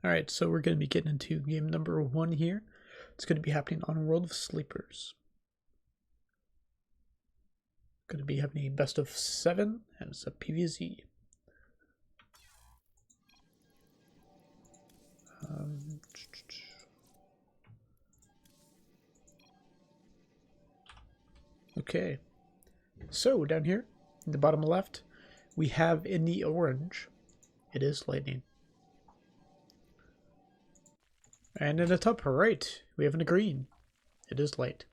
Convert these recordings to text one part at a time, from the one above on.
Alright, so we're going to be getting into game number 1 here. It's going to be happening on World of Sleepers. Going to be happening a best of 7, and it's a PvZ. Okay, so down here in the bottom left, we have in the orange, it is lightning. And in the top right, we have in the green, it is light.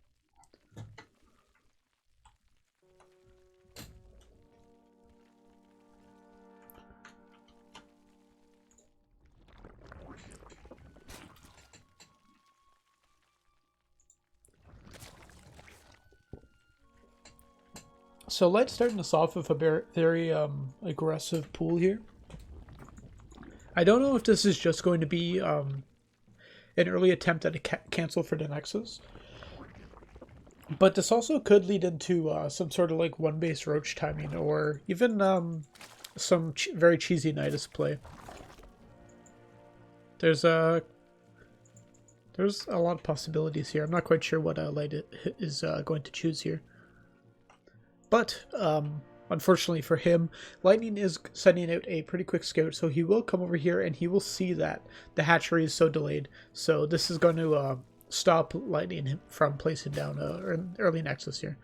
So Light's starting us off with a very aggressive pool here. I don't know if this is just going to be an early attempt at a cancel for the Nexus, but this also could lead into some sort of like one-base roach timing, or even some very cheesy Nidus play. There's a lot of possibilities here. I'm not quite sure what Light is going to choose here. But, unfortunately for him, Lightning is sending out a pretty quick scout, so he will come over here and he will see that the hatchery is so delayed. So this is going to stop Lightning from placing down an early Nexus here.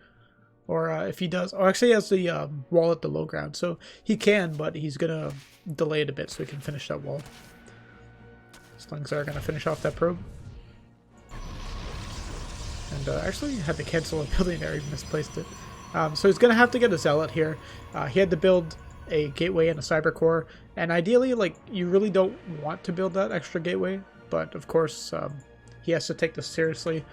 Or if he does, or actually he has the wall at the low ground, so he can, but he's going to delay it a bit so he can finish that wall. Slings are going to finish off that probe. And actually had to cancel a building there, he misplaced it. So he's going to have to get a Zealot here. He had to build a gateway and a cyber core, and ideally, like, you really don't want to build that extra gateway, but of course, he has to take this seriously.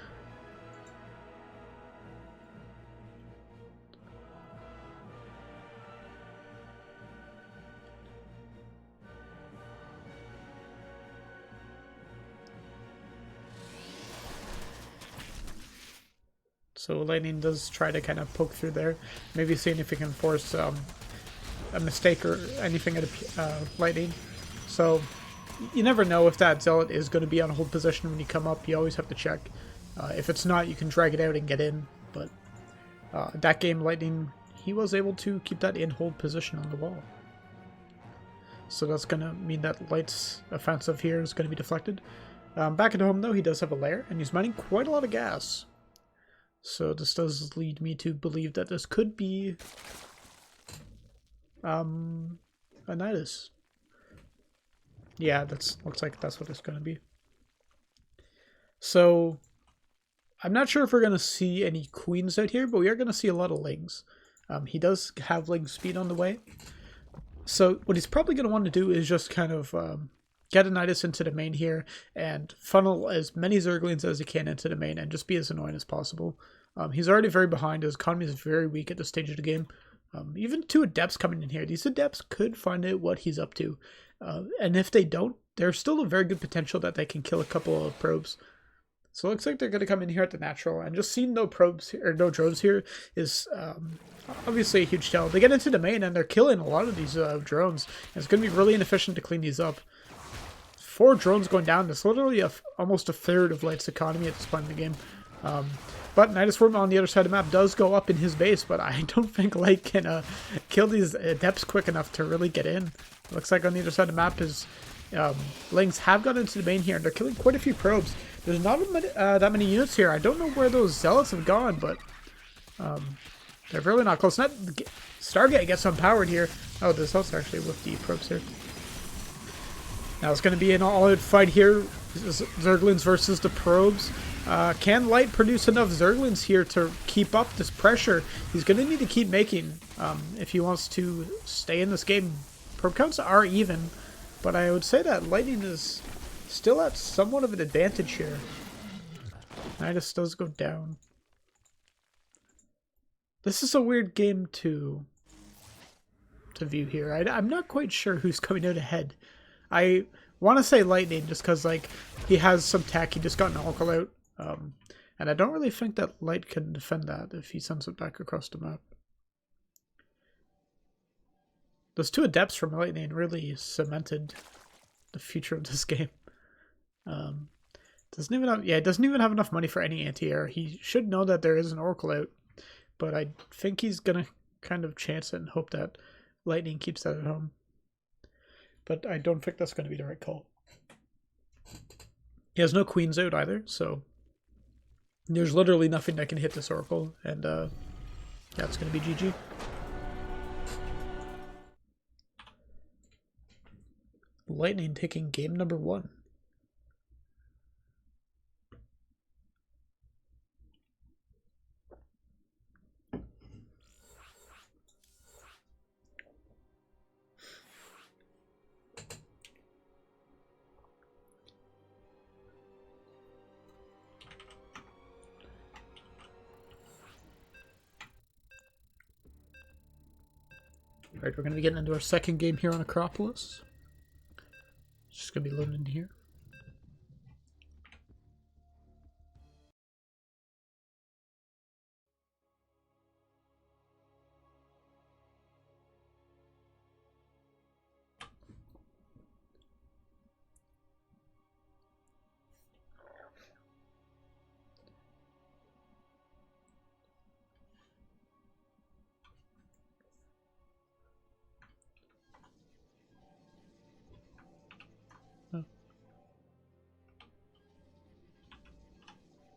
So Lightning does try to kind of poke through there, maybe seeing if he can force a mistake or anything at Lightning. So you never know if that Zealot is going to be on hold position when you come up. You always have to check. If it's not, you can drag it out and get in. But that game, Lightning, he was able to keep that in hold position on the wall. So that's going to mean that Light's offensive here is going to be deflected. Back at home, though, he does have a lair, and he's mining quite a lot of gas. So this does lead me to believe that this could be a Nidus. Yeah, looks like that's what it's going to be. So I'm not sure if we're going to see any queens out here, but we are going to see a lot of lings. He does have ling speed on the way. So what he's probably going to want to do is just kind of get a Nidus into the main here and funnel as many Zerglings as he can into the main and just be as annoying as possible. He's already very behind. His economy is very weak at this stage of the game. Even 2 Adepts coming in here. These Adepts could find out what he's up to. And if they don't, there's still a very good potential that they can kill a couple of probes. So it looks like they're going to come in here at the natural. And just seeing no probes here, or no drones here is obviously a huge tell. They get into the main and they're killing a lot of these drones. And it's going to be really inefficient to clean these up. 4 drones going down. That's literally almost a third of Light's economy at this point in the game. But Nidus Worm on the other side of the map does go up in his base, but I don't think Light can kill these Adepts quick enough to really get in. It looks like on the other side of the map his Lings have got into the main here, and they're killing quite a few probes. There's not that many units here. I don't know where those Zealots have gone, but they're really not close. Stargate gets unpowered here. Oh, the Zealots actually with the probes here. Now it's going to be an all-out fight here. Zerglings versus the probes. Can Light produce enough Zerglings here to keep up this pressure? He's going to need to keep making if he wants to stay in this game. Probe counts are even, but I would say that Lightning is still at somewhat of an advantage here. Nidus does go down. This is a weird game to view here. I'm not quite sure who's coming out ahead. I want to say Lightning just because, like, he has some tech. He just got an Oracle out. And I don't really think that Light can defend that if he sends it back across the map. Those 2 Adepts from Lightning really cemented the future of this game. Doesn't even have, yeah, it doesn't even have enough money for any anti-air. He should know that there is an Oracle out, but I think he's gonna kind of chance it and hope that Lightning keeps that at home. But I don't think that's gonna be the right call. He has no queens out either, so there's literally nothing that can hit this Oracle, and that's gonna be GG. Lightning taking game number 1. Alright, we're going to be getting into our second game here on Acropolis. It's just going to be loading in here.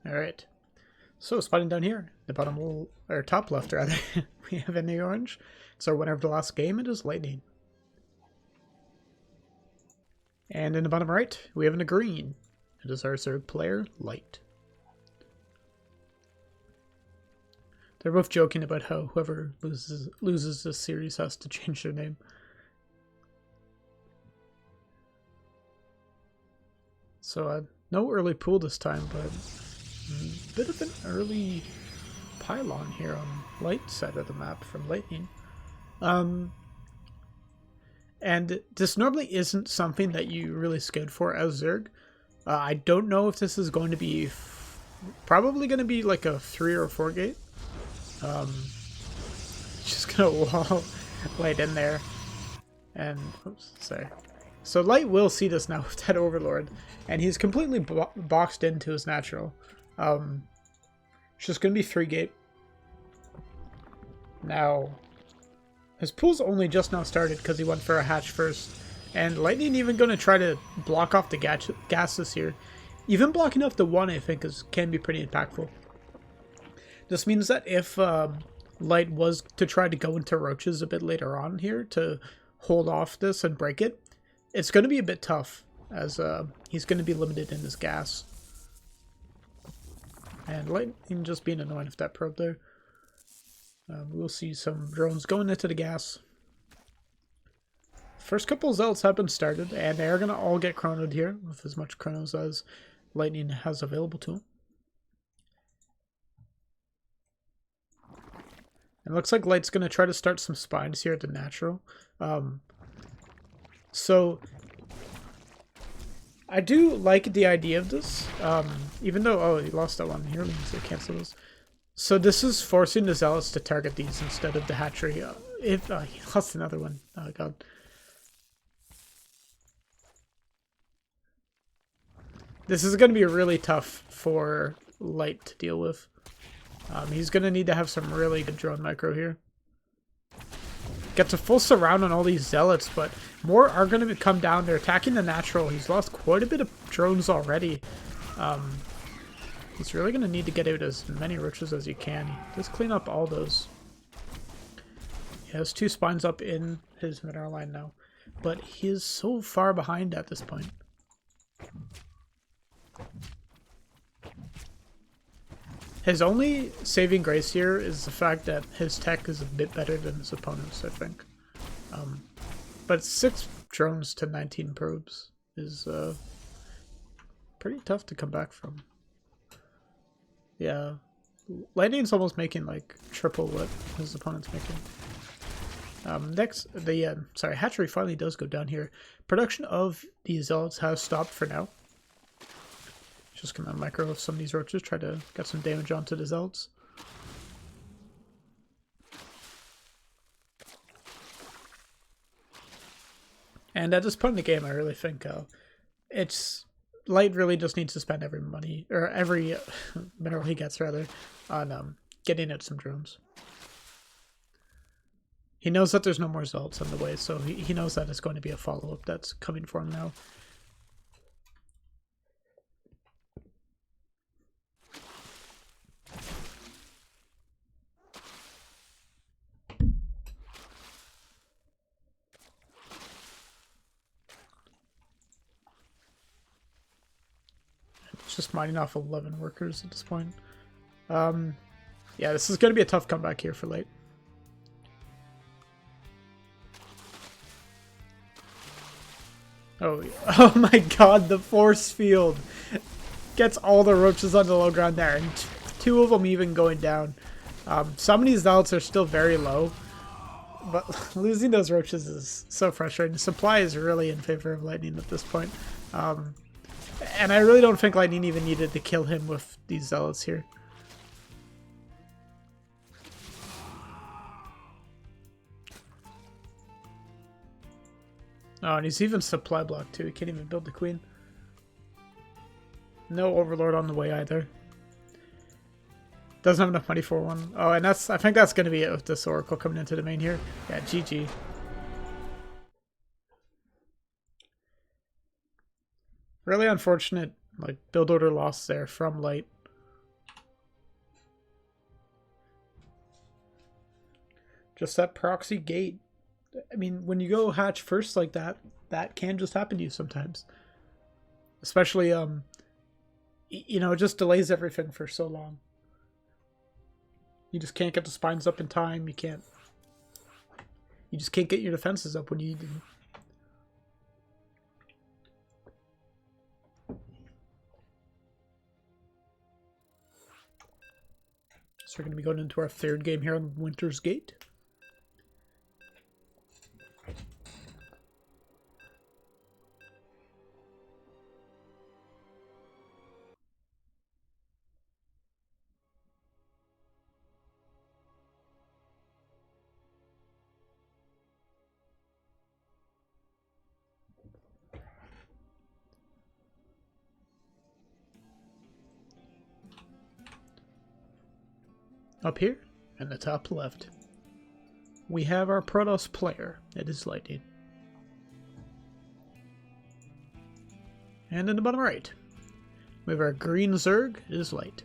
Alright, so spotting down here, the bottom, or top left rather, we have in the orange. It's our winner of the last game, it is Lightning. And in the bottom right, we have in the green, it is our third player, Liqht. They're both joking about how whoever loses this series has to change their name. So no early pool this time, but a bit of an early pylon here on Light side of the map from Lightning. And this normally isn't something that you really scout for as Zerg. I don't know if this is going to be probably going to be like a 3 or 4 gate. Just gonna wall Light in there, and oops, sorry. So Light will see this now with that Overlord, and he's completely boxed into his natural. It's just gonna be 3 gate. Now, his pool's only just now started because he went for a hatch first, and Lightning even gonna try to block off the gases here. Even blocking off the 1, I think, can be pretty impactful. This means that if Light was to try to go into roaches a bit later on here to hold off this and break it, it's going to be a bit tough, as he's going to be limited in his gas. And Lightning just being annoying with that probe there. We'll see some drones going into the gas. First couple of zealots have been started, and they are going to all get chronoed here with as much chronos as Lightning has available to him. It looks like Light's going to try to start some spines here at the natural. So, I do like the idea of this, even though, oh, he lost that one here, so cancel this. So this is forcing the Zealots to target these instead of the hatchery. He lost another one, oh god. This is going to be really tough for Light to deal with. He's going to need to have some really good drone micro here. Gets a full surround on all these zealots, but more are going to come down. They're attacking the natural. He's lost quite a bit of drones already. He's really going to need to get out as many roaches as he can. Just clean up all those. He has 2 spines up in his mineral line now, but he is so far behind at this point. His only saving grace here is the fact that his tech is a bit better than his opponent's, I think. But 6 drones to 19 probes is pretty tough to come back from. Yeah, Lightning's almost making like triple what his opponent's making. Next, the hatchery finally does go down here. Production of these zealots has stopped for now. Just gonna micro with some of these roaches, try to get some damage onto the zealots. And at this point in the game, I really think it's Light really just needs to spend every money, or every mineral he gets, rather, on getting out some drones. He knows that there's no more Zealots on the way, so he knows that it's going to be a follow-up that's coming for him now. Just mining off 11 workers at this point. Yeah, this is going to be a tough comeback here for Light. Oh my god, the force field gets all the roaches on the low ground there, and two of them even going down. Some of these Zealots are still very low, but losing those roaches is so frustrating. Supply is really in favor of Lightning at this point. And I really don't think Lightning even needed to kill him with these Zealots here. Oh, and he's even supply blocked too. He can't even build the queen. No Overlord on the way either. Doesn't have enough money for one. Oh, and I think that's going to be it with this Oracle coming into the main here. Yeah, GG. Really unfortunate, like, build order loss there from Light. Just that proxy gate. I mean, when you go hatch first like that, that can just happen to you sometimes. Especially, you know, it just delays everything for so long. You just can't get the spines up in time. You just can't get your defenses up when you need them. So we're going to be going into our third game here on Winter's Gate. Up here, in the top left, we have our Protoss player. It is Lightning. And in the bottom right, we have our green Zerg. It is Light.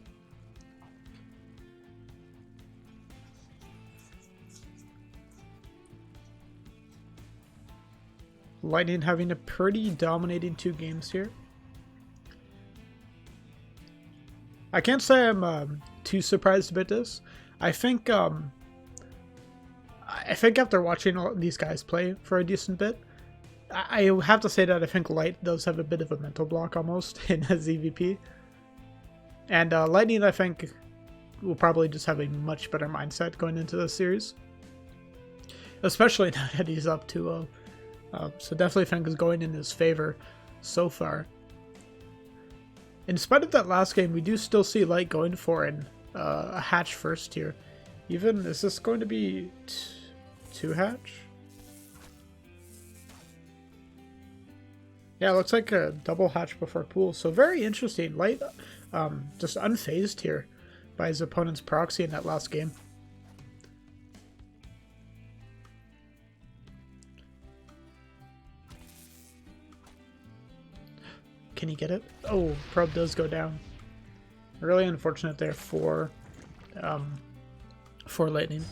Lightning having a pretty dominating 2 games here. I can't say I'm too surprised about this. I think after watching all these guys play for a decent bit, I have to say that I think Light does have a bit of a mental block almost in his EVP. And Lightning, I think, will probably just have a much better mindset going into this series. Especially now that he's up 2-0. So definitely think is going in his favor so far. In spite of that last game, we do still see Light going for a hatch first here. Even, is this going to be 2 hatch? Yeah, it looks like a double hatch before pool. So very interesting. Light just unfazed here by his opponent's proxy in that last game. Can he get it? Oh, probe does go down. Really unfortunate there for Lightning.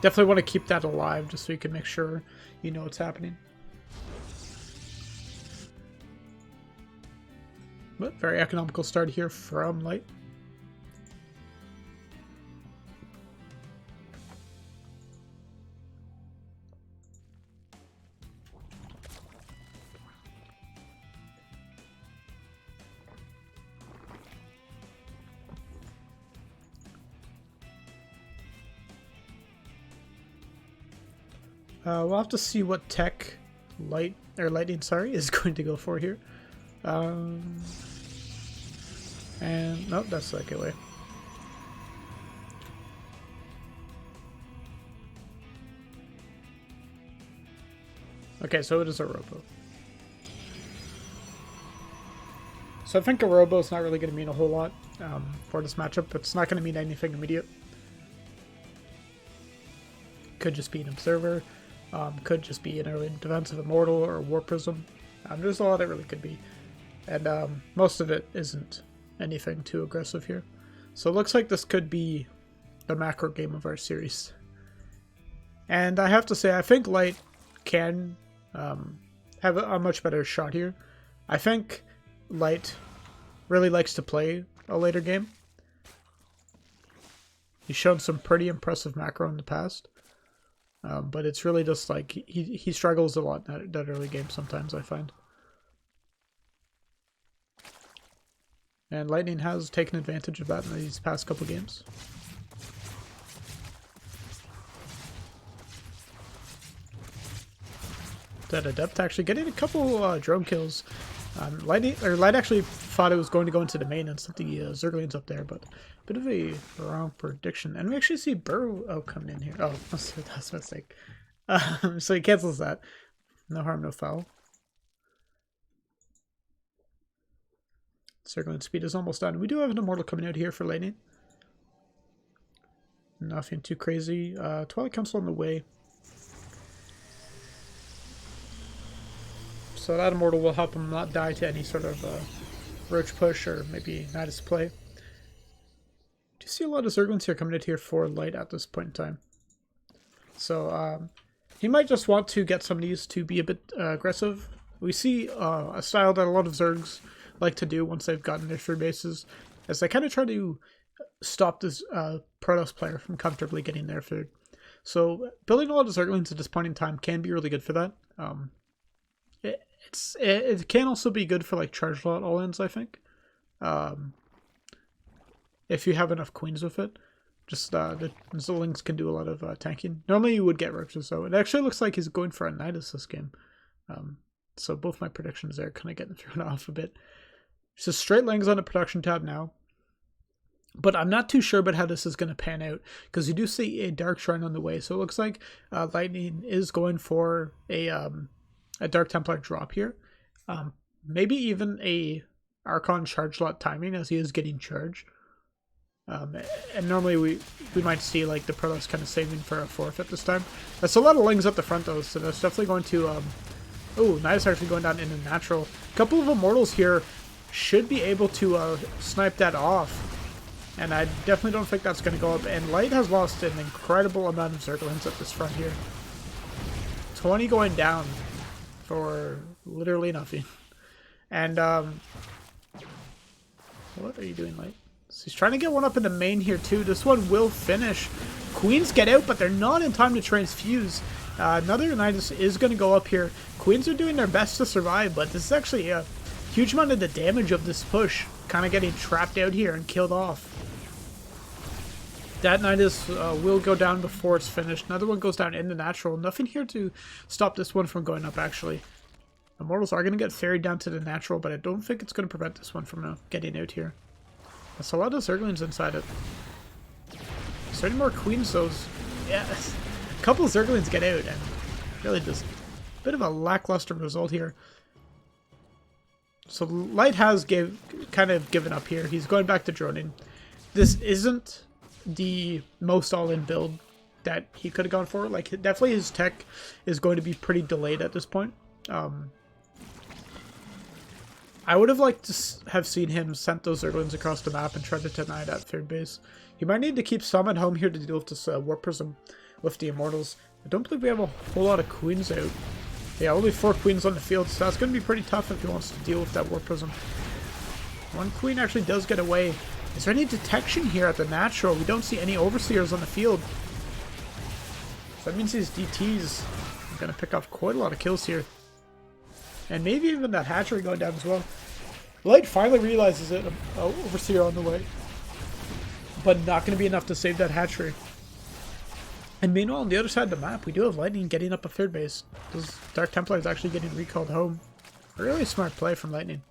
Definitely want to keep that alive just so you can make sure you know what's happening. But very economical start here from Light. We'll have to see what tech Lightning, sorry, is going to go for here. And nope, that's the okay way. Okay, so it is a robo. So I think a Robo is not really going to mean a whole lot for this matchup. It's not going to mean anything immediate. Could just be an Observer. Could just be an early defensive Immortal or a War Prism. There's a lot it really could be. And most of it isn't anything too aggressive here. So it looks like this could be the macro game of our series. And I have to say, I think Light can have a much better shot here. I think Light really likes to play a later game. He's shown some pretty impressive macro in the past. But it's really just like he struggles a lot in that early game sometimes, I find. And Lightning has taken advantage of that in these past couple games. That Adept actually getting a couple drone kills. Light actually thought it was going to go into the main and sent the Zerglings up there, but a bit of a wrong prediction. And we actually see Burrow coming in here. Oh, that's a mistake. So he cancels that. No harm, no foul. Zergling speed is almost done. We do have an Immortal coming out here for Lightning. Nothing too crazy. Twilight Council on the way. So that Immortal will help him not die to any sort of Roach push or maybe Nidus play. Do you see a lot of Zerglings here coming out here for Light at this point in time? So he might just want to get some of these to be a bit aggressive. We see a style that a lot of Zergs like to do once they've gotten their 3 bases, as they kind of try to stop this Protoss player from comfortably getting their 3rd. So building a lot of Zerglings at this point in time can be really good for that. It can also be good for like charge lot all-ins, I think. If you have enough queens with it. Just the Zerglings can do a lot of tanking. Normally you would get Roaches though. It actually looks like he's going for a Nidus this game. So both my predictions there kind of getting thrown off a bit. So straight Lings on the production tab now. But I'm not too sure about how this is going to pan out, because you do see a Dark Shrine on the way. So it looks like Lightning is going for a Dark Templar drop here. Maybe even a Archon charge lot timing, as he is getting charged. And normally we might see like the Protoss kind of saving for a 4th at this time. That's a lot of Lings up the front though, so that's definitely going to... oh, Nidus actually going down in the natural. A couple of Immortals here should be able to snipe that off. And I definitely don't think that's going to go up. And Light has lost an incredible amount of Zerglings at this front here. 20 going down for literally nothing. And, what are you doing, Light? So he's trying to get one up in the main here, too. This one will finish. Queens get out, but they're not in time to transfuse. Another Nidus is going to go up here. Queens are doing their best to survive, but this is actually a huge amount of the damage of this push. Kind of getting trapped out here and killed off. That Nidus will go down before it's finished. Another one goes down in the natural. Nothing here to stop this one from going up, actually. Immortals are going to get ferried down to the natural, but I don't think it's going to prevent this one from getting out here. That's a lot of Zerglings inside it. Is there any more Queens? Those, yeah, a couple of Zerglings get out, and really just a bit of a lackluster result here. So Light has kind of given up here. He's going back to droning. This isn't the most all-in build that he could have gone for. Like, definitely his tech is going to be pretty delayed at this point. I would have liked to have seen him send those Zerglings across the map and try to deny that 3rd base. He might need to keep some at home here to deal with this War Prism with the Immortals. I don't believe we have a whole lot of Queens out. Yeah, only 4 Queens on the field, so that's going to be pretty tough if he wants to deal with that War Prism. One Queen actually does get away. Is there any detection here at the natural? We don't see any Overseers on the field. So that means these DTs are going to pick up quite a lot of kills here. And maybe even that hatchery going down as well. Light finally realizes it. Overseer on the way. But not going to be enough to save that hatchery. And meanwhile, on the other side of the map, we do have Lightning getting up a 3rd base. Those Dark Templars actually getting recalled home. A really smart play from Lightning.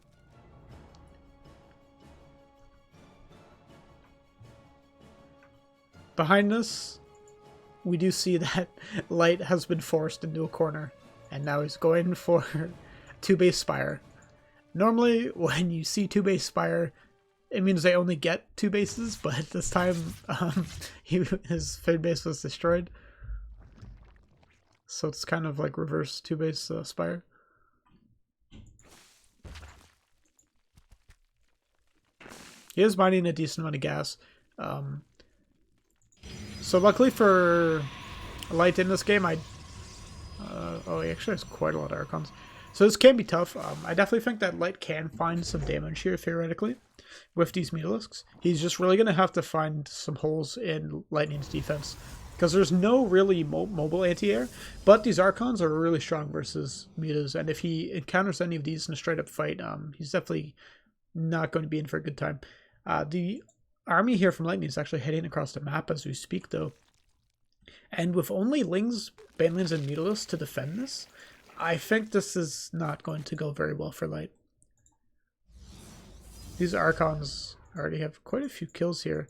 Behind us, we do see that Light has been forced into a corner. And now he's going for 2-base Spire. Normally, when you see 2-base Spire, it means they only get 2 bases, but this time his 3rd base was destroyed. So it's kind of like reverse 2-base Spire. He is mining a decent amount of gas. So luckily for Light in this game, oh, he actually has quite a lot of Archons. So this can be tough. I definitely think that Light can find some damage here, theoretically, with these Mutalisks. He's just really going to have to find some holes in Lightning's defense, because there's no really mobile anti-air, but these Archons are really strong versus Mutas, and if he encounters any of these in a straight-up fight, he's definitely not going to be in for a good time. The army here from Lightning is actually heading across the map as we speak, though. And with only Lings, Banelings, and Mutalisks to defend this, I think this is not going to go very well for Light. These Archons already have quite a few kills here.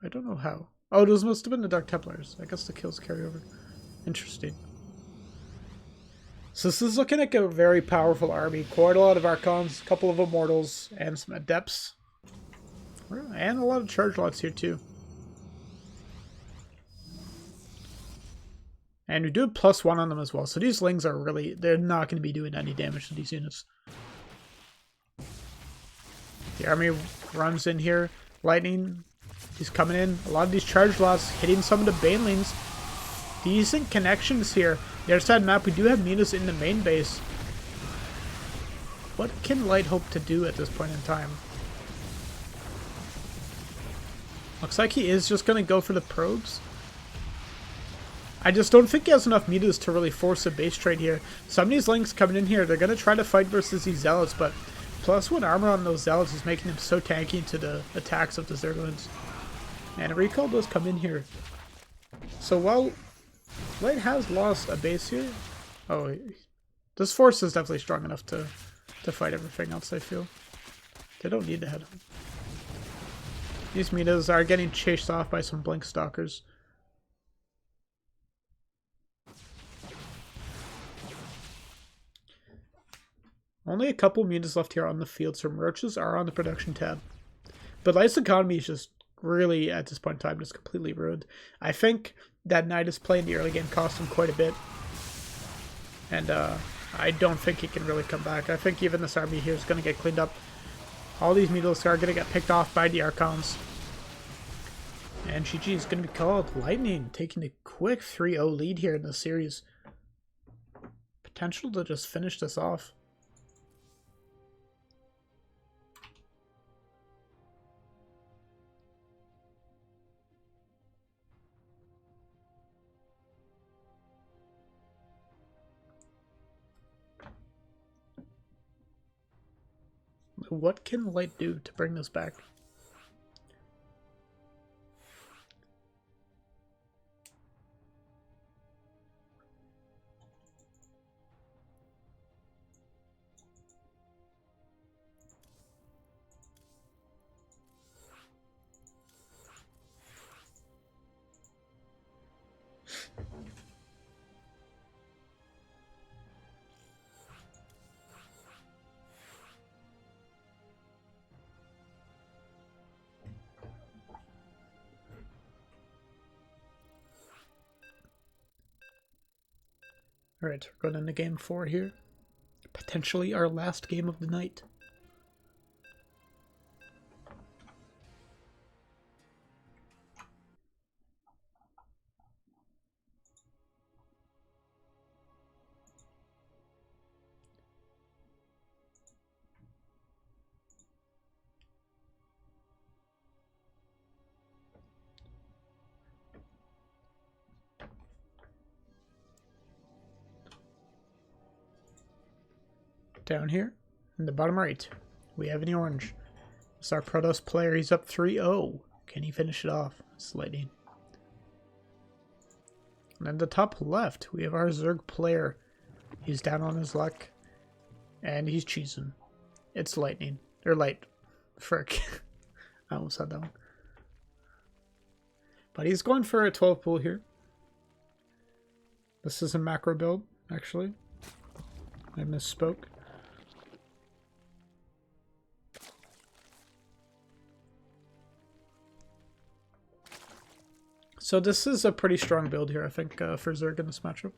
I don't know how. Oh, those must have been the Dark Templars. I guess the kills carry over. Interesting. So this is looking like a very powerful army. Quite a lot of Archons, a couple of Immortals, and some Adepts. And a lot of charge lots here too. And we do have +1 on them as well. So these Lings are really, they're not going to be doing any damage to these units. The army runs in here. Lightning, he's coming in. A lot of these charge lots hitting some of the Banelings. Decent connections here. The other side of the map, we do have Mutas in the main base. What can Light hope to do at this point in time? Looks like he is just going to go for the probes. I just don't think he has enough Mutas to really force a base trade here. Some of these Lings coming in here, they're going to try to fight versus these Zealots, but +1 armor on those Zealots is making them so tanky to the attacks of the Zerglings. And a recall does come in here. So while Light has lost a base here, oh, this force is definitely strong enough to fight everything else, I feel. They don't need to head him. These Mutas are getting chased off by some Blink Stalkers. Only a couple Mutas left here on the field, so Roaches are on the production tab. But Light's economy is just really, at this point in time, just completely ruined. I think that Nidus play in the early game cost him quite a bit. And I don't think he can really come back. I think even this army here is going to get cleaned up. All these Mutalisks are going to get picked off by the Archons. And GG is going to be called. Lightning taking a quick 3-0 lead here in the series. Potential to just finish this off. What can Light do to bring this back? Alright, we're going into game 4 here. Potentially our last game of the night. Down here, in the bottom right, we have an orange. It's our Protoss player. He's up 3-0. Can he finish it off? It's Lightning. And then the top left, we have our Zerg player. He's down on his luck. And he's cheesing. It's Lightning. Or Light. Frick. I almost said that one. But he's going for a 12 pool here. This is a macro build, actually. I misspoke. So this is a pretty strong build here, I think, for Zerg in this matchup.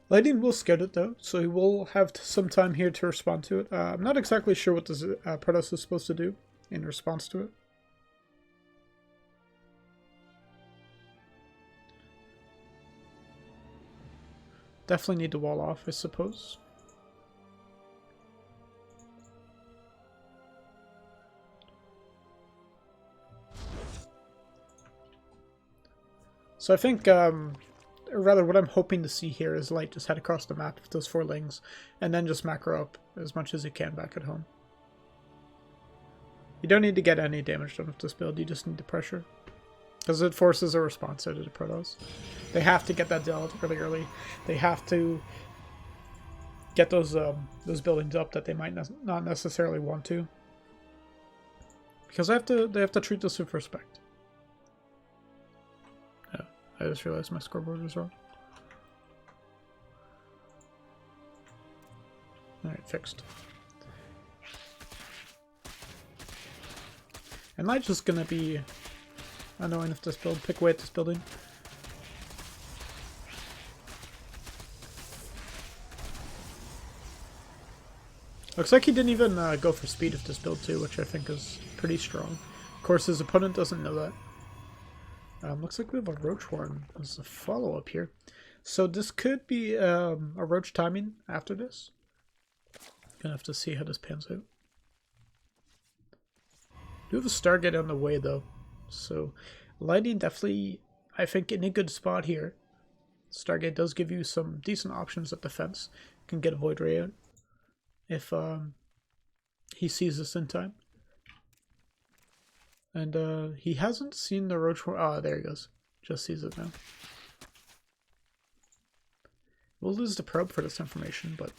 Lightning will scout it though, so he will have some time here to respond to it. I'm not exactly sure what this Protoss is supposed to do in response to it. Definitely need to wall off, I suppose. So I think, or rather what I'm hoping to see here is Light just head across the map with those 4 lings, and then just macro up as much as he can back at home. You don't need to get any damage done with this build, you just need the pressure. Because it forces a response out of the Protoss. They have to get that dealt really early. They have to get those buildings up that they might not necessarily want to. Because they have to treat this with respect. Yeah, I just realized my scoreboard was wrong. Alright, fixed. And Light's just gonna be annoying if this build. Pick away at this building. Looks like he didn't even go for speed with this build too, which I think is pretty strong. Of course, his opponent doesn't know that. Looks like we have a Roach Horn as a follow-up here. So this could be a Roach timing after this. Gonna have to see how this pans out. Do have a Stargate on the way though. So, Lightning definitely, I think, in a good spot here. Stargate does give you some decent options at defense. You can get a Void Ray out if he sees this in time. And he hasn't seen the Roach. Ah, there he goes. Just sees it now. We'll lose the probe for this information, but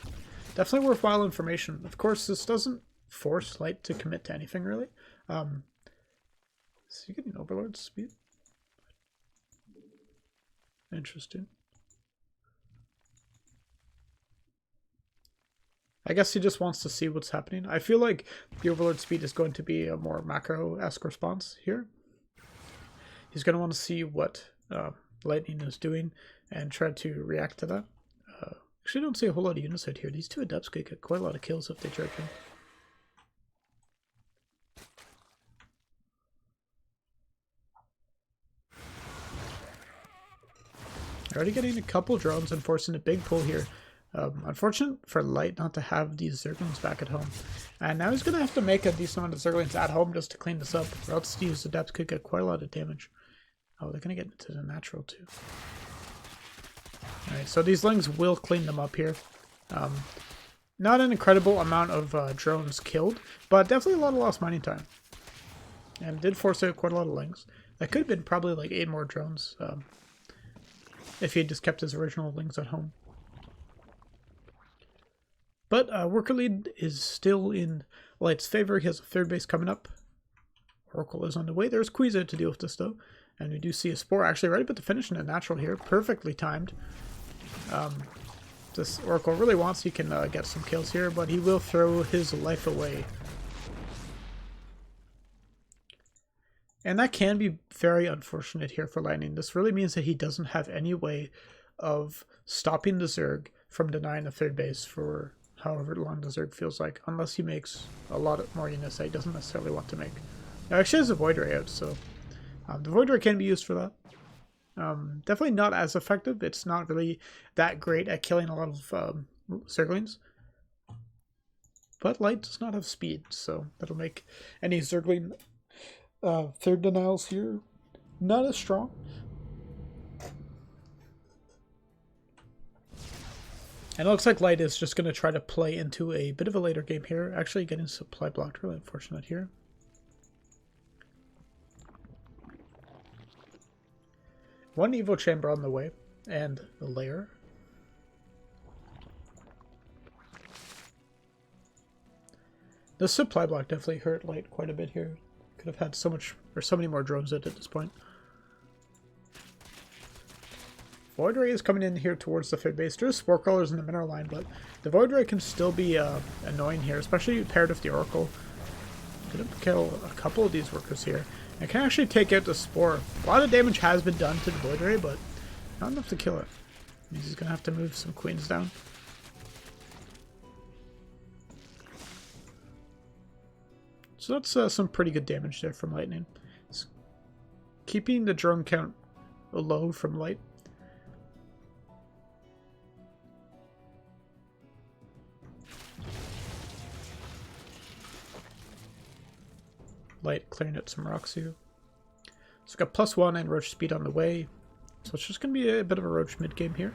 definitely worthwhile information. Of course, this doesn't force Light to commit to anything really. Is he getting Overlord speed? Interesting. I guess he just wants to see what's happening. I feel like the Overlord speed is going to be a more macro-esque response here. He's going to want to see what Lightning is doing and try to react to that. Actually, I don't see a whole lot of units out here. These 2 Adepts could get quite a lot of kills if they charge in. Already getting a couple drones and forcing a big pull here. Unfortunate for Light not to have these Zerglings back at home. And now he's going to have to make a decent amount of Zerglings at home just to clean this up, or else these Adepts could get quite a lot of damage. Oh, they're going to get into the natural too. Alright, so these Lings will clean them up here. Not an incredible amount of drones killed, but definitely a lot of lost mining time. And did force out quite a lot of Lings. That could have been probably like 8 more drones. If he had just kept his original Lings at home. But Worker Lead is still in Light's favor. He has a 3rd base coming up. Oracle is on the way. There's Queeza to deal with this though. And we do see a Spore actually right about to finish in a natural here. Perfectly timed. This Oracle really wants he can get some kills here, but he will throw his life away. And that can be very unfortunate here for Lightning. This really means that he doesn't have any way of stopping the Zerg from denying the 3rd base for however long the Zerg feels like, unless he makes a lot more units that he doesn't necessarily want to make. Now, actually has a Void Ray out, so the Void Ray can be used for that. Definitely not as effective. It's not really that great at killing a lot of Zerglings. But Light does not have speed, so that'll make any Zergling 3rd denials here not as strong. And it looks like Light is just going to try to play into a bit of a later game here. Actually getting supply blocked, really unfortunate here. One Evo Chamber on the way, and the lair. The supply block definitely hurt Light quite a bit here. Could have had so much, or so many more drones at this point. Void Ray is coming in here towards the third base. There's Spore Crawlers in the mineral line, but the Void Ray can still be annoying here, especially paired with the Oracle. Gonna kill a couple of these workers here. I can actually take out the Spore. A lot of damage has been done to the Void Ray, but not enough to kill it. He's just gonna have to move some queens down. So that's some pretty good damage there from Lightning. It's keeping the drone count low from Light. Light clearing out some rocks here. So we've got +1 and Roach speed on the way. So it's just going to be a bit of a Roach mid-game here.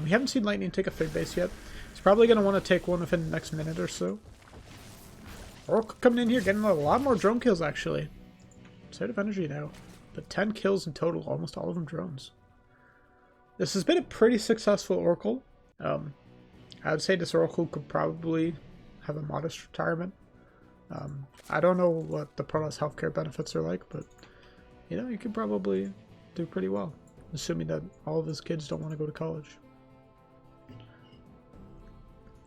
We haven't seen Lightning take a third base yet. He's probably going to want to take one within the next minute or so. Oracle coming in here, getting a lot more drone kills actually. It's out of energy now. But 10 kills in total, almost all of them drones. This has been a pretty successful Oracle. I would say this Oracle could probably have a modest retirement. I don't know what the Protoss healthcare benefits are like, but you know, you could probably do pretty well, assuming that all of his kids don't want to go to college.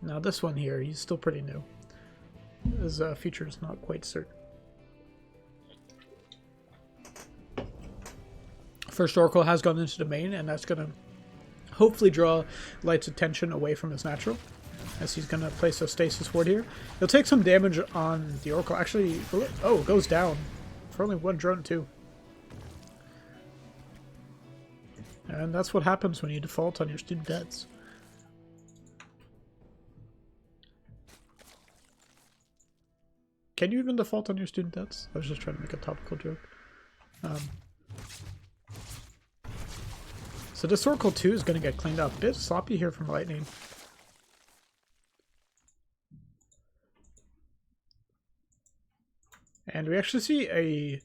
Now this one here, he's still pretty new. His future is not quite certain. First Oracle has gone into the main, and that's going to hopefully draw Light's attention away from his natural, as he's going to place a stasis ward here. He'll take some damage on the Oracle. Actually, oh, it goes down for only one drone too. And that's what happens when you default on your student debts. Can you even default on your student debts? I was just trying to make a topical joke. So this Oracle 2 is going to get cleaned up. A bit sloppy here from Lightning. And we actually see a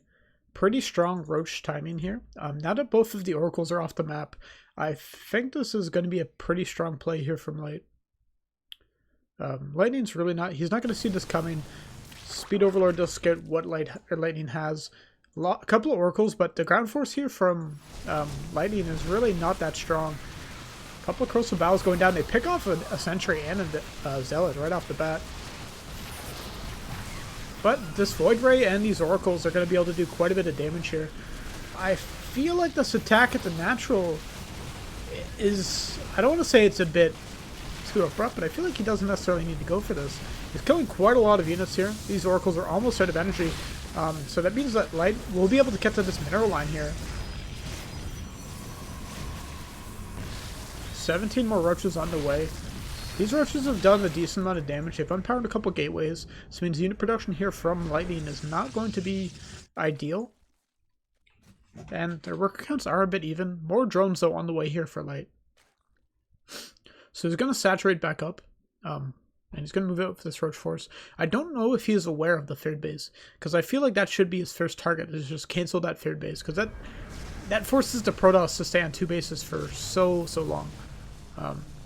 pretty strong Roach timing here. Now that both of the Oracles are off the map, I think this is going to be a pretty strong play here from Light. Lightning's really not... He's not going to see this coming. Speed Overlord does get what Lightning has. A couple of Oracles, but the ground force here from Lightning is really not that strong. A couple of Corrosive Bowels going down. They pick off a Sentry and a Zealot right off the bat. But this Void Ray and these Oracles are going to be able to do quite a bit of damage here. I feel like this attack at the natural is... I don't want to say it's a bit too abrupt, but I feel like he doesn't necessarily need to go for this. He's killing quite a lot of units here. These Oracles are almost out of energy. So that means that Light will be able to get to this mineral line here. 17 more Roaches on the way. These Roaches have done a decent amount of damage. They've unpowered a couple gateways. This means unit production here from Lightning is not going to be ideal. And their worker counts are a bit even. More drones though on the way here for Light. So he's going to saturate back up. And he's going to move out for this Roach force. I don't know if he is aware of the third base, because I feel like that should be his first target, is just cancel that third base, because that forces the Protoss to stay on two bases for so long.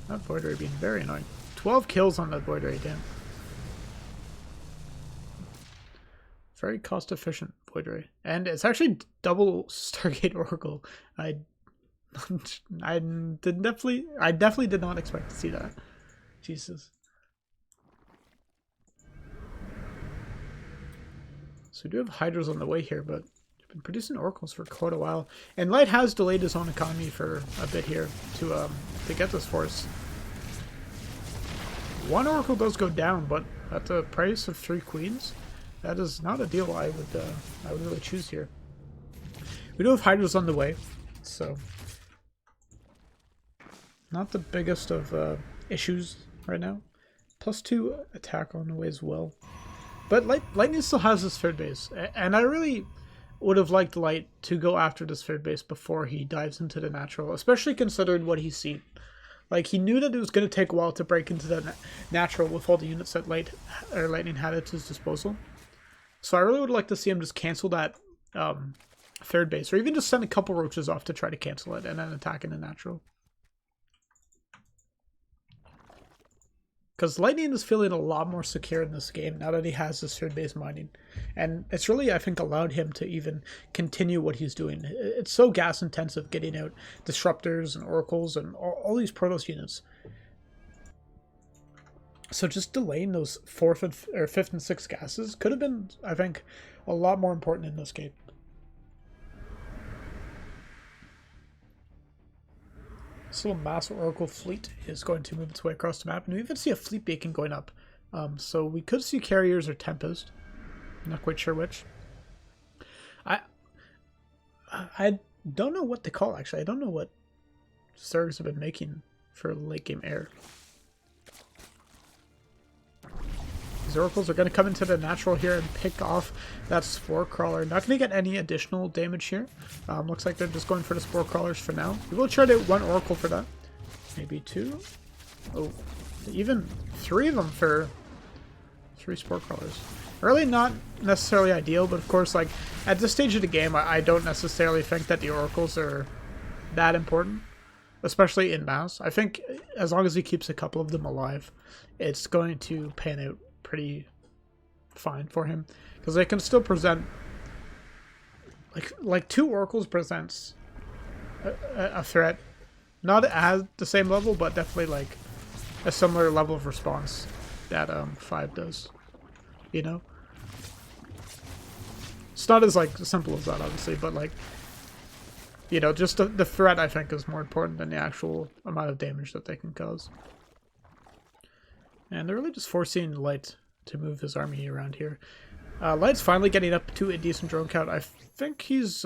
That Void Ray being very annoying. 12 kills on that Void Ray, damn. Very cost efficient Void Ray. And it's actually double Stargate Oracle. I definitely did not expect to see that. Jesus. So we do have Hydras on the way here, but we've been producing Oracles for quite a while. And Light has delayed his own economy for a bit here to get this force. One Oracle does go down, but at the price of 3 queens, that is not a deal I would really choose here. We do have Hydras on the way, so not the biggest of issues right now. +2 attack on the way as well. But Lightning still has this third base, and I really would have liked Light to go after this third base before he dives into the natural, especially considering what he's seen. Like, he knew that it was going to take a while to break into the natural with all the units that Lightning had at his disposal. So I really would like to see him just cancel that third base, or even just send a couple Roaches off to try to cancel it and then attack in the natural. Because Lightning is feeling a lot more secure in this game now that he has this third-base mining. And it's really, I think, allowed him to even continue what he's doing. It's so gas-intensive getting out Disruptors and Oracles and all these Protoss units. So just delaying those 4th or 5th and 6th gases could have been, I think, a lot more important in this game. This little massive Oracle fleet is going to move its way across the map, and we even see a fleet beacon going up. So we could see Carriers or Tempest. I'm not quite sure which. I don't know what to call, actually. I don't know what Zergs have been making for late game air. These Oracles are going to come into the natural here and pick off that Spore Crawler. Not going to get any additional damage here. Looks like they're just going for the Spore Crawlers for now. We will try to 1 Oracle for that. Maybe 2. Oh, even 3 of them for 3 Spore Crawlers. Really not necessarily ideal, but of course, like, at this stage of the game, I don't necessarily think that the Oracles are that important. Especially in mass. I think as long as he keeps a couple of them alive, it's going to pan out pretty fine for him, because they can still present like 2 Oracles presents a threat, not at the same level, but definitely like a similar level of response that 5 does, you know. It's not as like simple as that, obviously, but like, you know, just the threat I think is more important than the actual amount of damage that they can cause. And they're really just forcing Light to move his army around here. Light's finally getting up to a decent drone count. I think he's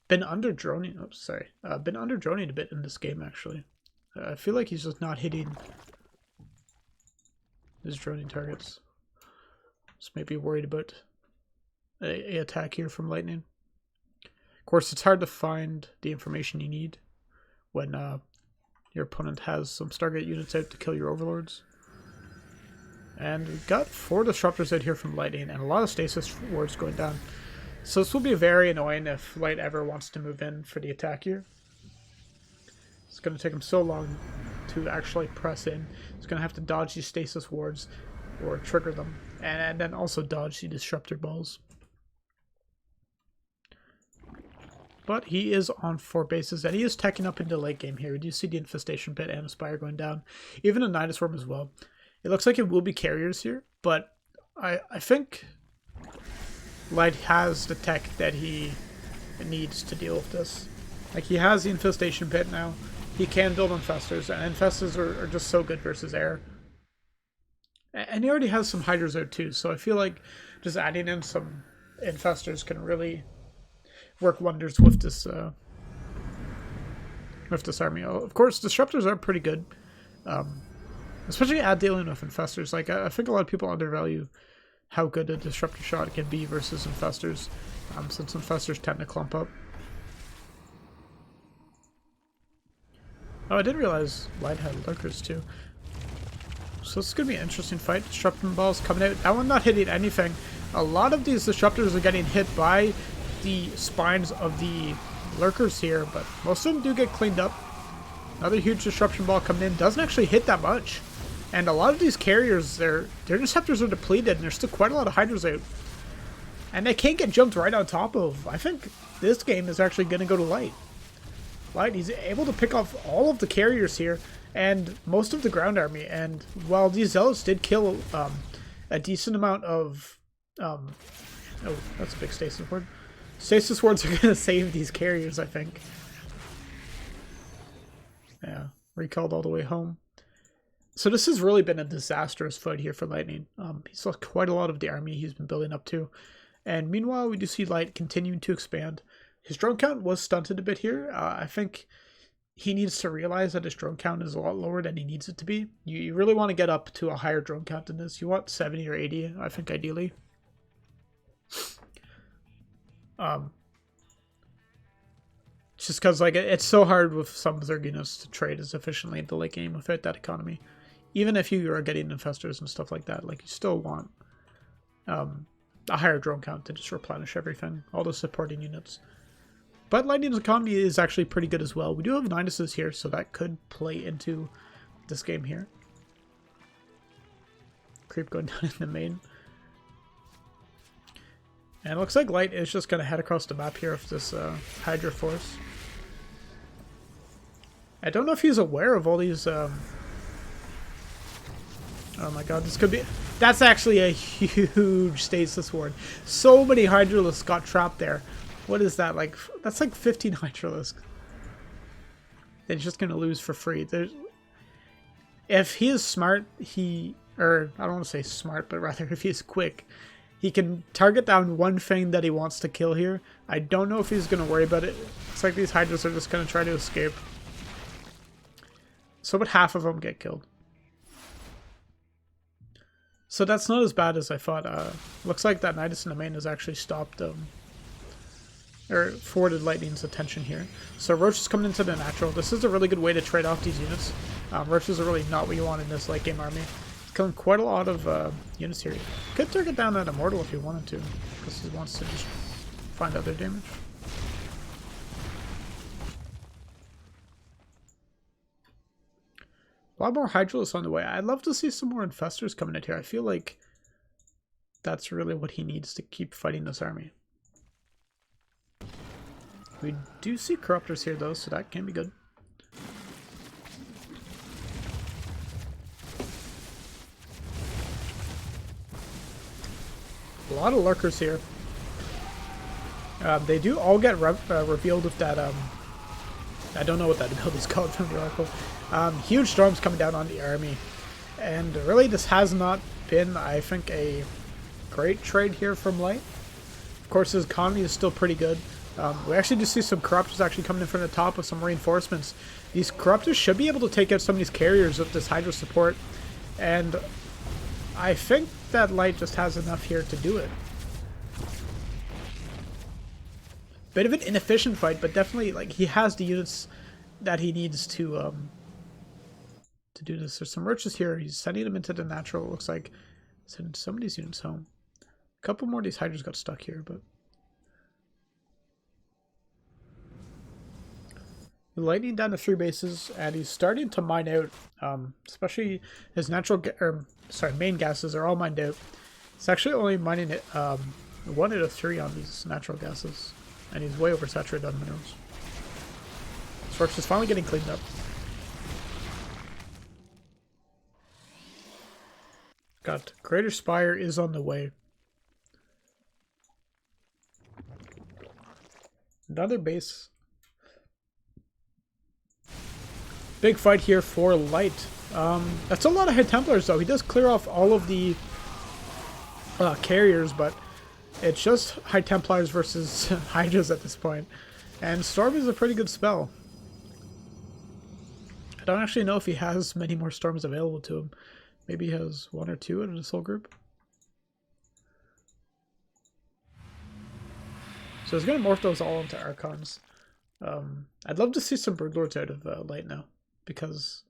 been under droning. Oops, sorry. Been under droning a bit in this game, actually. I feel like he's just not hitting his droning targets. Just maybe worried about a attack here from Lightning. Of course, it's hard to find the information you need when your opponent has some Stargate units out to kill your overlords. And we've got 4 Disruptors out here from Lightning and a lot of Stasis wards going down. So this will be very annoying if Light ever wants to move in for the attack here. It's going to take him so long to actually press in. He's going to have to dodge these Stasis wards or trigger them. And then also dodge the Disruptor balls. But he is on 4 bases, and he is teching up into late game here. We do see the Infestation Pit and Aspire going down. Even a Nidus Worm as well. It looks like it will be Carriers here, but I think Light has the tech that he needs to deal with this. Like, he has the Infestation Pit now. He can build Infestors, and Infestors are just so good versus air. And he already has some Hydras out too, so I feel like just adding in some Infestors can really work wonders with this army. Of course, Disruptors are pretty good, especially at dealing with Infestors. Like, I think a lot of people undervalue how good a Disruptor shot can be versus Infestors, since Infestors tend to clump up. Oh, I didn't realize Light had Lurkers too. So this is going to be an interesting fight. Disrupting balls coming out. That one not hitting anything. A lot of these Disruptors are getting hit by the spines of the Lurkers here, but most of them do get cleaned up. Another huge Disruption ball coming in. Doesn't actually hit that much. And a lot of these Carriers, their Interceptors are depleted, and there's still quite a lot of Hydras out. And they can't get jumped right on top of. I think this game is actually going to go to Light. Light, he's able to pick off all of the Carriers here, and most of the ground army. And while these Zealots did kill a decent amount of... oh, that's a big Stasis ward. Stasis wards are going to save these Carriers, I think. Yeah, recalled all the way home. So this has really been a disastrous fight here for Lightning. He's lost quite a lot of the army he's been building up to. And meanwhile, we do see Light continuing to expand. His drone count was stunted a bit here. I think he needs to realize that his drone count is a lot lower than he needs it to be. You really want to get up to a higher drone count than this. You want 70 or 80, I think, ideally. Just because, like, it's so hard with some Zerg units to trade as efficiently in the late game without that economy. Even if you are getting Infestors and stuff like that, like, you still want a higher drone count to just replenish everything, all the supporting units. But Lightning's economy is actually pretty good as well. We do have Niduses here, so that could play into this game here. creep going down in the main. And it looks like Light is just going to head across the map here with this Hydra Force. I don't know if he's aware of all these... oh my god, this could be... That's actually a huge stasis ward. So many Hydralisks got trapped there. What is that? Like, that's like 15 Hydralisks. They're just going to lose for free. If he is smart, or I don't want to say smart, but rather if he's quick, he can target down one thing that he wants to kill here. I don't know if he's going to worry about it. It's like these Hydras are just going to try to escape. So about half of them get killed. So that's not as bad as I thought. Looks like that Nidus in the main has actually stopped or forwarded Lightning's attention here. So Roach is coming into the natural. This is a really good way to trade off these units. Roaches are really not what you want in this late game army. It's killing quite a lot of units here. Could target down that Immortal if he wanted to, because he wants to just find other damage. A lot more Hydralisks on the way. I'd love to see some more Infestors coming in here. I feel like that's really what he needs to keep fighting this army. We do see Corruptors here though, so that can be good. A lot of Lurkers here. They do all get revealed with that, I don't know what that ability's called from the Oracle. Huge storms coming down on the army. And really this has not been, I think, a great trade here from Light. Of course his economy is still pretty good. We actually do see some Corruptors actually coming in from the top with some reinforcements. These Corruptors should be able to take out some of these carriers with this Hydra support. And I think that Light just has enough here to do it. Bit of an inefficient fight, but definitely like he has the units that he needs to do this. There's some Roaches here. He's sending them into the natural. It looks like sending some of these units home. A couple more of these Hydras got stuck here, but Lightning down to 3 bases, and he's starting to mine out. Especially his main gases are all mined out. He's actually only mining it 1 out of 3 on these natural gases. And he's way oversaturated on minerals. Sparks is finally getting cleaned up. Got Greater Spire is on the way. Another base. Big fight here for Light. That's a lot of High Templars though. He does clear off all of the carriers, but it's just High Templars versus Hydras at this point. And Storm is a pretty good spell. I don't actually know if he has many more Storms available to him. Maybe he has 1 or 2 in his whole group. So he's going to morph those all into Archons. I'd love to see some Broodlords out of Light now. Because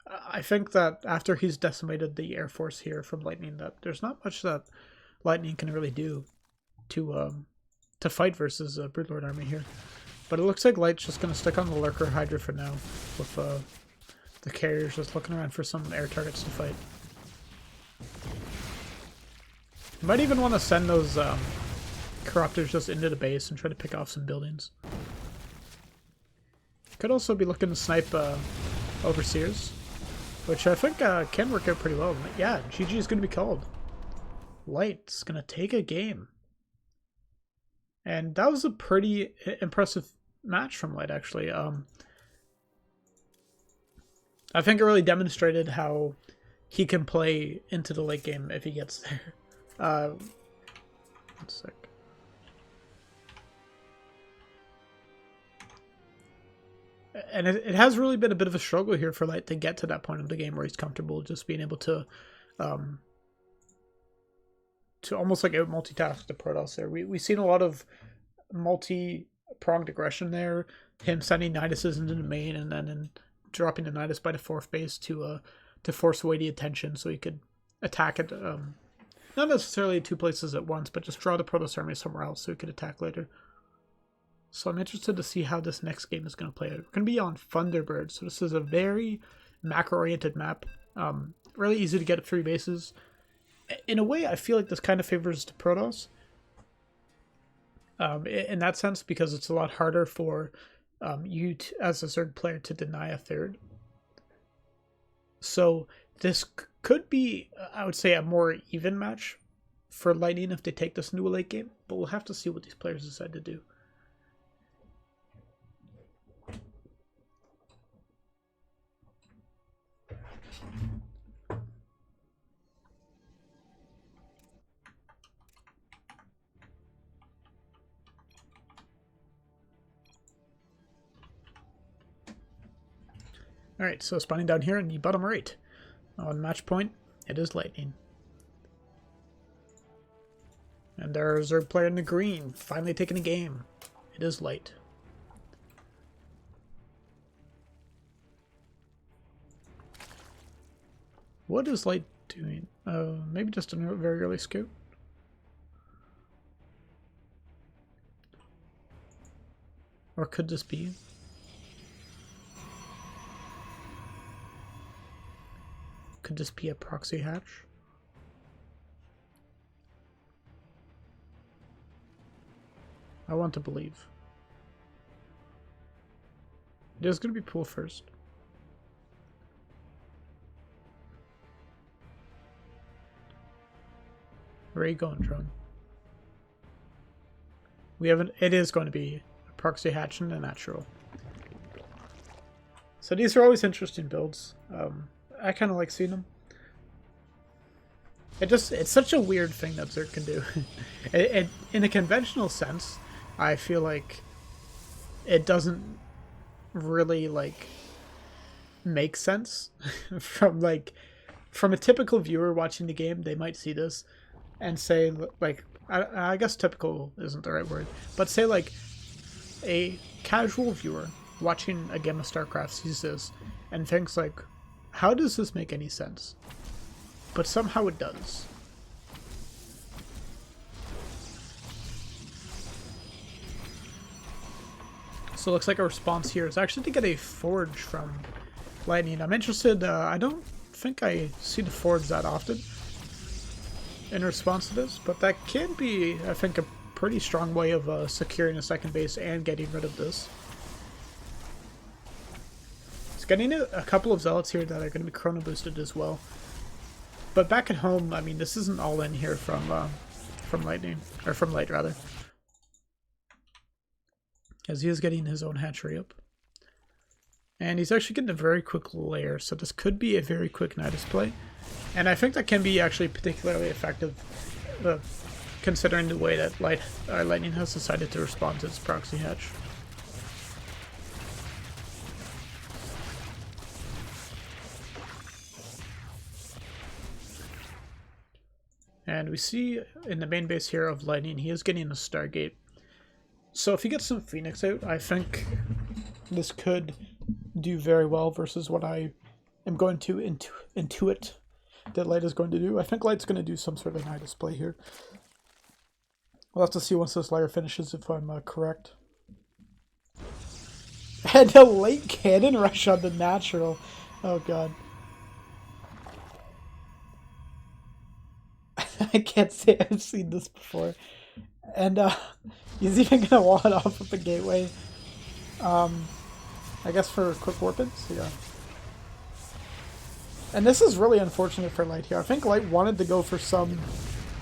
I think that after he's decimated the Air Force here from Lightning, that there's not much that Lightning can really do to fight versus a Broodlord army here. But it looks like Light's just going to stick on the Lurker Hydra for now, with the carriers just looking around for some air targets to fight. You might even want to send those Corruptors just into the base and try to pick off some buildings. Could also be looking to snipe Overseers, which I think can work out pretty well. Yeah, GG is going to be called. Light's going to take a game. And that was a pretty impressive match from Light, actually. I think it really demonstrated how he can play into the late game if he gets there. One sec. And it has really been a bit of a struggle here for Light to get to that point of the game where he's comfortable just being able to almost like out multitask the Protoss there. We've seen a lot of multi-pronged aggression there. Him sending Niduses into the main and then dropping the Nidus by the 4th base to force away the attention so he could attack it. Not necessarily 2 places at once, but just draw the Protoss army somewhere else so he could attack later. So I'm interested to see how this next game is going to play out. We're going to be on Thunderbird, so this is a very macro-oriented map. Really easy to get at 3 bases. in a way, I feel like this kind of favors the Protoss. In that sense, because it's a lot harder for you as a Zerg player to deny a third. So this could be, I would say, a more even match for Lightning if they take this into a late game, but we'll have to see what these players decide to do. Alright, so spawning down here in the bottom right. On match point, it is Lightning. And there's our player in the green, finally taking a game. It is Light. What is Light doing? Maybe just a very early scout. Or could this be? Could this be a proxy hatch? I want to believe. It is going to be pool first. Where are you going, drone? We haven't. It is going to be a proxy hatch and a natural. So these are always interesting builds. I kind of like seeing them. It's such a weird thing that Zerg can do. In a conventional sense, I feel like it doesn't really like make sense from a typical viewer watching the game. They might see this and say like, I guess typical isn't the right word, but say like a casual viewer watching a game of StarCraft sees this and thinks like, how does this make any sense? But somehow it does. So it looks like a response here is actually to get a forge from Lightning. I'm interested, I don't think I see the forge that often in response to this, but that can be, I think, a pretty strong way of securing a second base and getting rid of this. It's getting a couple of zealots here that are going to be chrono boosted as well. But back at home, I mean, this isn't all in here from Lightning, or from Light rather, as he is getting his own hatchery up, and he's actually getting a very quick layer. So this could be a very quick Nidus play, and I think that can be actually particularly effective, considering the way that Lightning has decided to respond to its proxy hatch. And we see in the main base here of Lightning, he is getting a Stargate. So if he gets some Phoenix out, I think this could do very well versus what I am going to intuit that Light is going to do. I think Light's going to do some sort of Nidus play here. We'll have to see once this layer finishes if I'm correct. And a late cannon rush on the natural. Oh god. I can't say I've seen this before. And he's even gonna wall it off with the gateway. I guess for quick warpins, yeah. And this is really unfortunate for Light here. I think Light wanted to go for some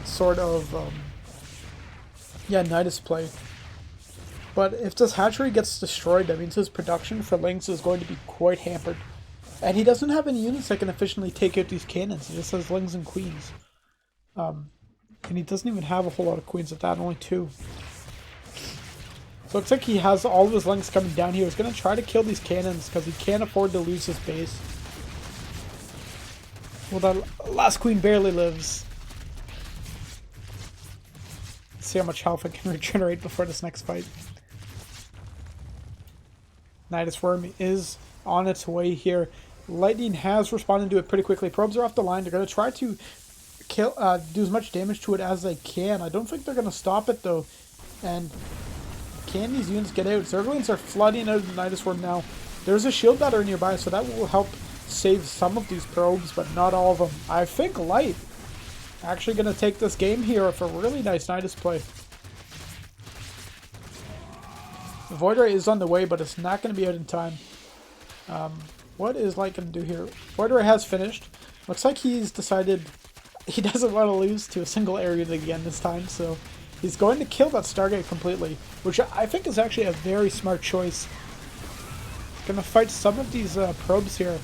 sort of Nidus play. But if this hatchery gets destroyed, that means his production for Lynx is going to be quite hampered. And he doesn't have any units that can efficiently take out these cannons. He just has Lynx and Queens. And he doesn't even have a whole lot of Queens at that, only 2. So it looks like he has all of his Lynx coming down here. He's going to try to kill these cannons because he can't afford to lose his base. Well, that last Queen barely lives. Let's see how much health it can regenerate before this next fight. Nidus Worm is on its way here. Lightning has responded to it pretty quickly. Probes are off the line. They're going to try to kill, do as much damage to it as they can. I don't think they're going to stop it though. And can these units get out? Zerglings are flooding out of the Nidus Worm now. There's a shield batter nearby, so that will help save some of these probes, but not all of them. I think Light Actually going to take this game here with a really nice Nidus play. The Void Ray is on the way, but it's not going to be out in time. What is Light going to do here? Void Ray has finished. Looks like he's decided he doesn't want to lose to a single area again this time, so he's going to kill that Stargate completely, which I think is actually a very smart choice. Gonna fight some of these probes here,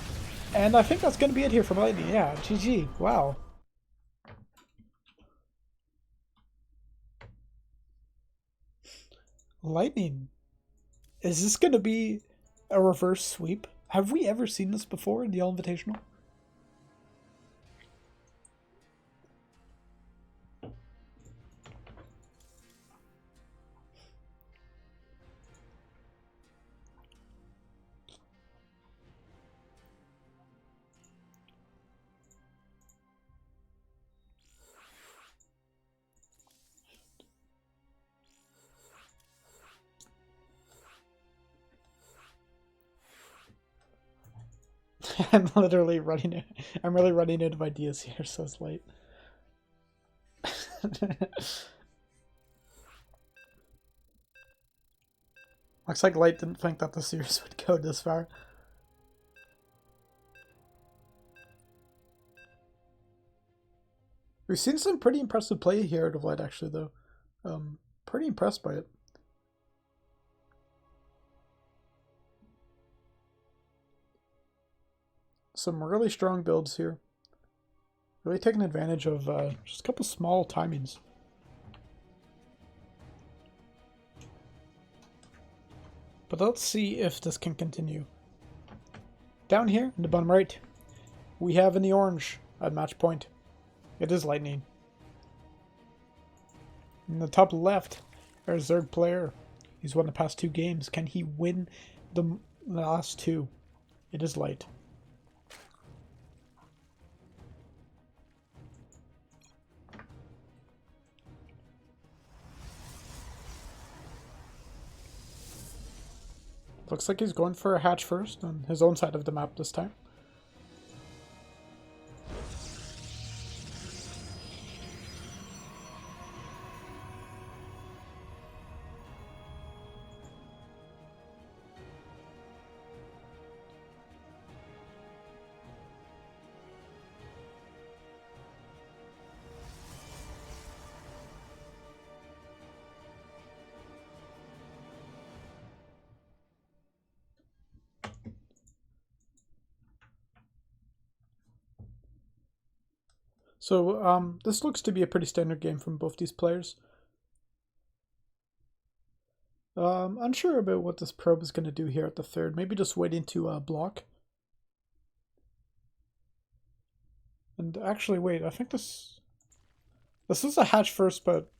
and I think that's going to be it here from Lightning. Yeah, GG. Wow. Lightning. Is this going to be a reverse sweep? Have we ever seen this before in the Allinvitational? I'm literally running. I'm really running out of ideas here, so it's late. Looks like Light didn't think that the series would go this far. We've seen some pretty impressive play here out of Light, actually, though. Pretty impressed by it. Some really strong builds here. Really taking advantage of just a couple small timings. But let's see if this can continue. Down here in the bottom right, we have in the orange at match point. It is Lightning. In the top left, our Zerg player. He's won the past 2 games. Can he win the last 2? It is Light. Looks like he's going for a hatch first on his own side of the map this time. So this looks to be a pretty standard game from both these players. Unsure about what this probe is going to do here at the third. Maybe just waiting to block. And actually, wait, I think this is a hatch first, but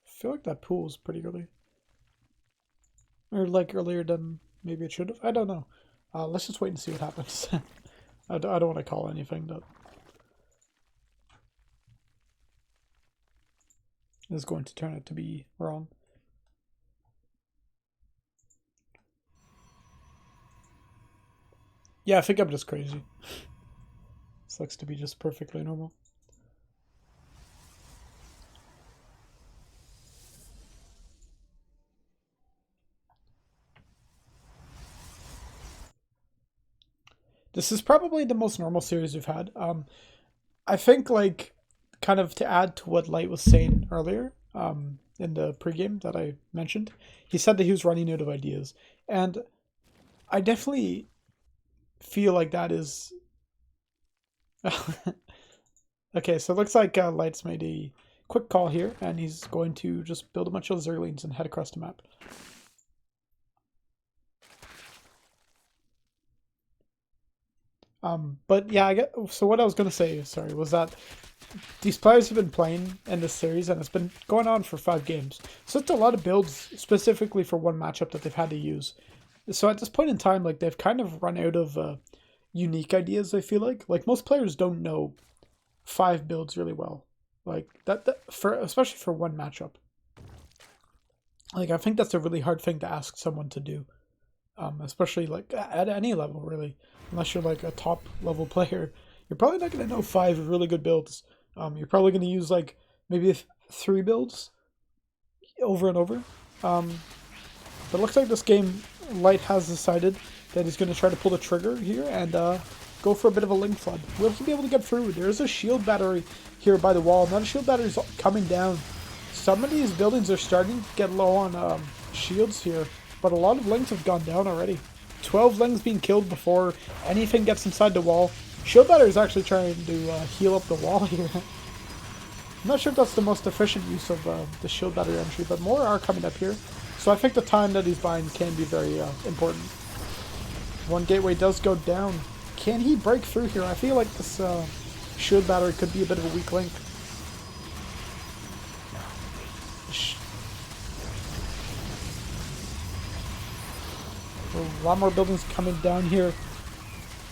I feel like that pool is pretty early. Or like earlier than maybe it should have. I don't know. Let's just wait and see what happens. I don't want to call anything that is going to turn out to be wrong. Yeah, I think I'm just crazy. This looks to be just perfectly normal. This is probably the most normal series we've had. I think, like, kind of to add to what Light was saying earlier, in the pregame that I mentioned, he said that he was running out of ideas. And I definitely feel like that is... Okay, so it looks like Light's made a quick call here, and he's going to just build a bunch of Zerglings and head across the map. But yeah, so what I was going to say, sorry, was that these players have been playing in this series, and it's been going on for 5 games. So it's a lot of builds specifically for one matchup that they've had to use. So at this point in time, like, they've kind of run out of unique ideas, I feel like. Like, most players don't know 5 builds really well. Like, especially for one matchup. Like, I think that's a really hard thing to ask someone to do. Especially, like, at any level, really. Unless you're, like, a top level player, you're probably not going to know 5 really good builds. You're probably going to use like maybe 3 builds over and over. But it looks like this game, Light has decided that he's going to try to pull the trigger here and go for a bit of a link flood. Will he be able to get through? There's a shield battery here by the wall. Another shield battery is coming down. Some of these buildings are starting to get low on shields here, but a lot of links have gone down already. 12 lings being killed before anything gets inside the wall. Shield battery is actually trying to heal up the wall here. I'm not sure if that's the most efficient use of the shield battery entry, but more are coming up here. So I think the time that he's buying can be very important. One gateway does go down. Can he break through here? I feel like this shield battery could be a bit of a weak link. A lot more buildings coming down here.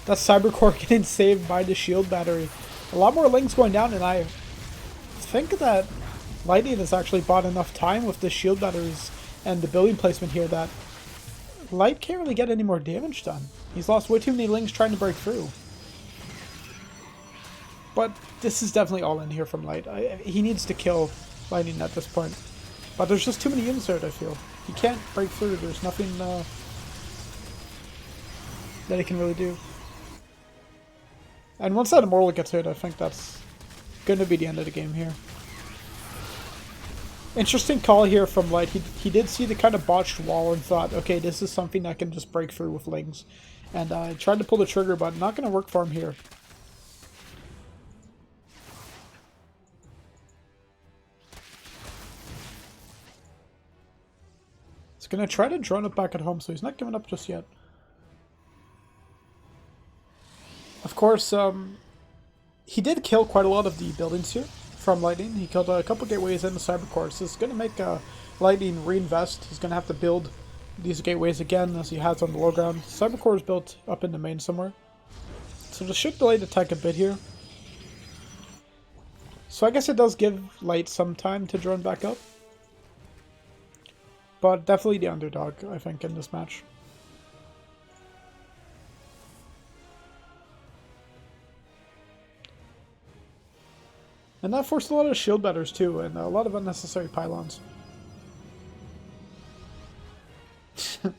That Cybercore getting saved by the shield battery. A lot more links going down, and I think that Lightning has actually bought enough time with the shield batteries and the building placement here that Light can't really get any more damage done. He's lost way too many links trying to break through. But this is definitely all in here from Light. He needs to kill Lightning at this point. But there's just too many units there, I feel. He can't break through. There's nothing that he can really do. And once that Immortal gets hit, I think that's going to be the end of the game here. Interesting call here from Light. He did see the kind of botched wall and thought, okay, this is something I can just break through with lings. And tried to pull the trigger, but not going to work for him here. He's going to try to drone it back at home, so he's not giving up just yet. Of course, he did kill quite a lot of the buildings here from Lightning. He killed a couple gateways and the Cybercore. So it's going to make Lightning reinvest. He's going to have to build these gateways again as he has on the low ground. Cybercore is built up in the main somewhere. So this should delay the tech a bit here. So I guess it does give Light some time to drone back up. But definitely the underdog, I think, in this match. And that forced a lot of shield batters too, and a lot of unnecessary pylons. A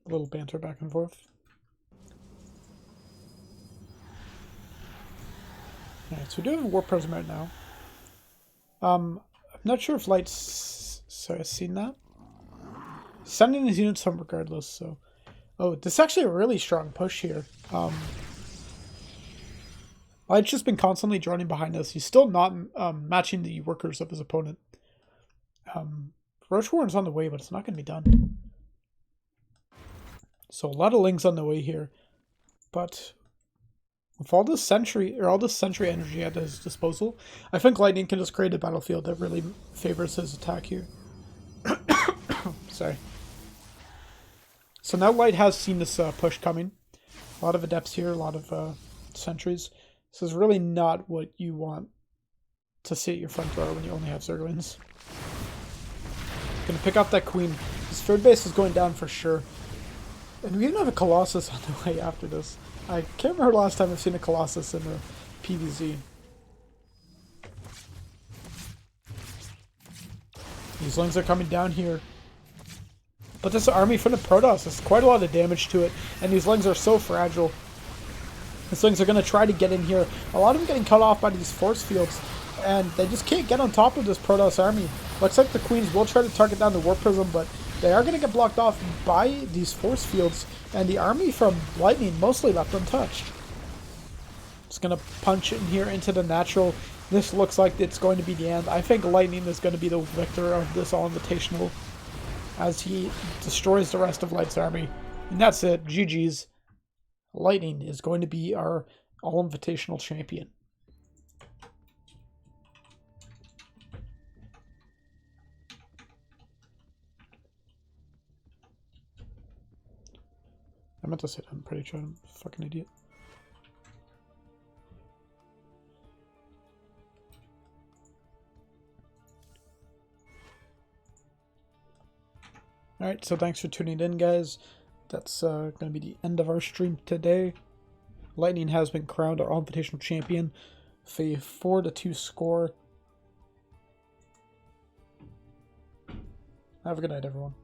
little banter back and forth. Alright, so we do have a Warp Prism right now. I'm not sure if Light's seen that. Sending his units home regardless, so... Oh, this is actually a really strong push here. Light's just been constantly droning behind us. He's still not matching the workers of his opponent. Roach Warren's on the way, but it's not going to be done. So a lot of lings on the way here. But with all this sentry energy at his disposal, I think Lightning can just create a battlefield that really favors his attack here. Sorry. So now Light has seen this push coming. A lot of adepts here, a lot of sentries. This is really not what you want to see at your front door when you only have Zerglings. Gonna pick up that queen. His third base is going down for sure. And we even have a Colossus on the way after this. I can't remember the last time I've seen a Colossus in a PvZ. These lings are coming down here. But this army from the Protoss has quite a lot of damage to it. And these lings are so fragile. These lings are going to try to get in here. A lot of them getting cut off by these force fields. And they just can't get on top of this Protoss army. Looks like the Queens will try to target down the Warp Prism, but they are going to get blocked off by these force fields. And the army from Lightning mostly left untouched. Just going to punch in here into the natural. This looks like it's going to be the end. I think Lightning is going to be the victor of this All-Invitational as he destroys the rest of Light's army. And that's it. GG's. Lightning is going to be our All-Invitational champion. I meant to say that. I'm pretty sure I'm a fucking idiot. Alright, so thanks for tuning in, guys. That's going to be the end of our stream today. Lightning has been crowned our Allinvitational champion with a 4-2 score. Have a good night, everyone.